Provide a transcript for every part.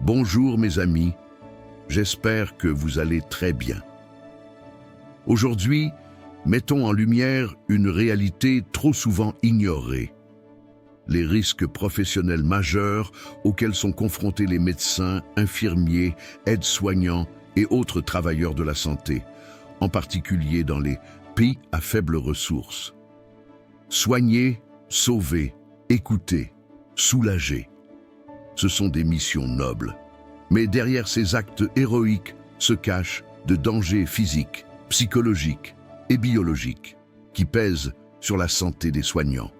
Bonjour mes amis, j'espère que vous allez très bien. Aujourd'hui, mettons en lumière une réalité trop souvent ignorée. Les risques professionnels majeurs auxquels sont confrontés les médecins, infirmiers, aides-soignants et autres travailleurs de la santé, en particulier dans les pays à faibles ressources. Soigner, sauver, écouter, soulager. Ce sont des missions nobles. Mais derrière ces actes héroïques se cachent de dangers physiques, psychologiques et biologiques qui pèsent sur la santé des soignants.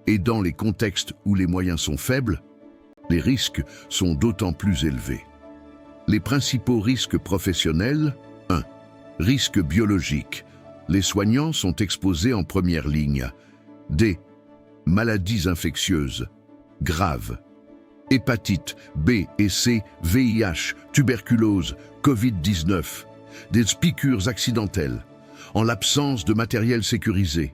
Et dans les contextes où les moyens sont faibles, les risques sont d'autant plus élevés. Les principaux risques professionnels: 1. Risques biologiques. Les soignants sont exposés en première ligne. Des maladies infectieuses graves. Hépatite B et C, VIH, tuberculose, Covid-19, des piqûres accidentelles, en l'absence de matériel sécurisé,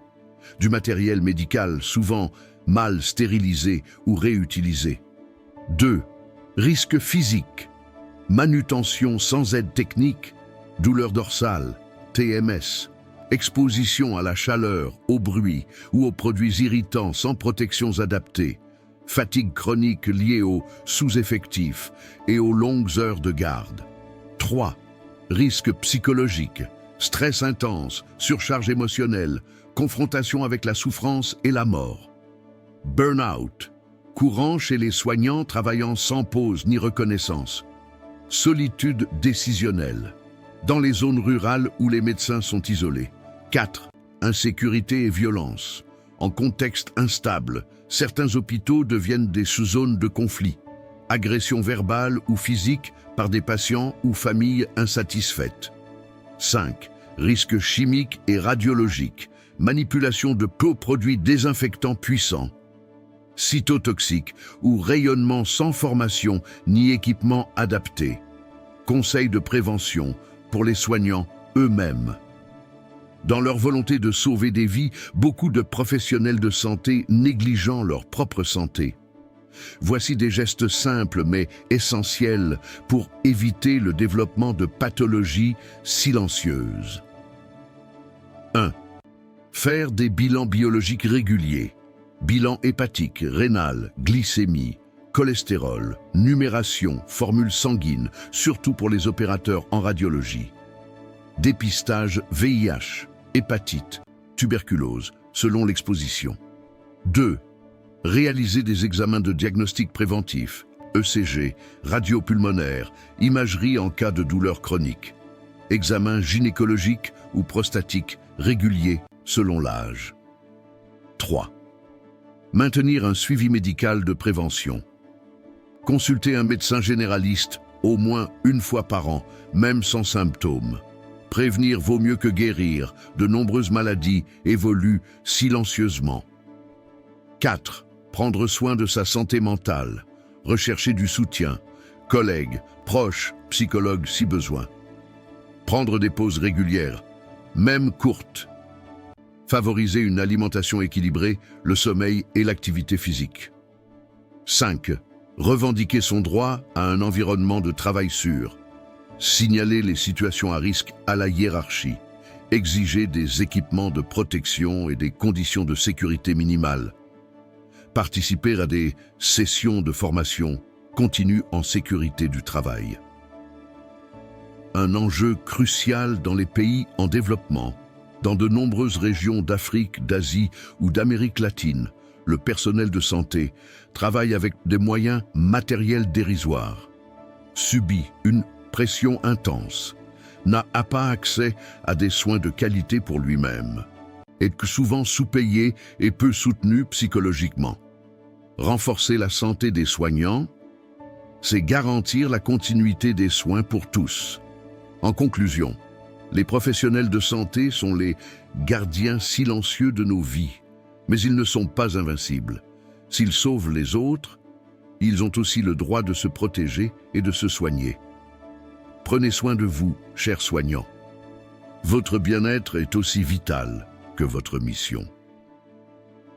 du matériel médical souvent mal stérilisé ou réutilisé. 2. Risques physiques, manutention sans aide technique, douleur dorsale, TMS, exposition à la chaleur, au bruit ou aux produits irritants sans protections adaptées, fatigue chronique liée aux sous-effectifs et aux longues heures de garde. 3. Risques psychologiques, stress intense, surcharge émotionnelle, confrontation avec la souffrance et la mort. Burn-out, courant chez les soignants travaillant sans pause ni reconnaissance. Solitude décisionnelle, dans les zones rurales où les médecins sont isolés. 4. Insécurité et violence. En contexte instable, certains hôpitaux deviennent des sous-zones de conflit. Agressions verbales ou physiques par des patients ou familles insatisfaites. 5. Risques chimiques et radiologiques. Manipulation de produits désinfectants puissants. Cytotoxiques ou rayonnement sans formation ni équipement adapté. Conseils de prévention pour les soignants eux-mêmes. Dans leur volonté de sauver des vies, beaucoup de professionnels de santé négligeant leur propre santé. Voici des gestes simples mais essentiels pour éviter le développement de pathologies silencieuses. 1. Faire des bilans biologiques réguliers. Bilan hépatique, rénal, glycémie, cholestérol, numération, formule sanguine, surtout pour les opérateurs en radiologie. Dépistage VIH, hépatite, tuberculose, selon l'exposition. 2. Réaliser des examens de diagnostic préventif, ECG, radio-pulmonaire, imagerie en cas de douleur chronique. Examen gynécologique ou prostatique régulier selon l'âge. 3. Maintenir un suivi médical de prévention. Consulter un médecin généraliste au moins une fois par an, même sans symptômes. Prévenir vaut mieux que guérir, de nombreuses maladies évoluent silencieusement. 4. Prendre soin de sa santé mentale, rechercher du soutien, collègues, proches, psychologues si besoin. Prendre des pauses régulières, même courtes. Favoriser une alimentation équilibrée, le sommeil et l'activité physique. 5. Revendiquer son droit à un environnement de travail sûr. Signaler les situations à risque à la hiérarchie. Exiger des équipements de protection et des conditions de sécurité minimales. Participer à des sessions de formation continue en sécurité du travail. Un enjeu crucial dans les pays en développement. Dans de nombreuses régions d'Afrique, d'Asie ou d'Amérique latine, le personnel de santé travaille avec des moyens matériels dérisoires, subit une pression intense, n'a pas accès à des soins de qualité pour lui-même, est souvent sous-payé et peu soutenu psychologiquement. Renforcer la santé des soignants, c'est garantir la continuité des soins pour tous. En conclusion, les professionnels de santé sont les gardiens silencieux de nos vies, mais ils ne sont pas invincibles. S'ils sauvent les autres, ils ont aussi le droit de se protéger et de se soigner. Prenez soin de vous, chers soignants. Votre bien-être est aussi vital que votre mission.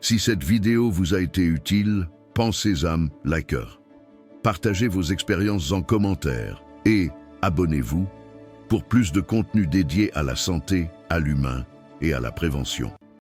Si cette vidéo vous a été utile, pensez à liker. partagez vos expériences en commentaire et abonnez-vous pour plus de contenu dédié à la santé, à l'humain et à la prévention.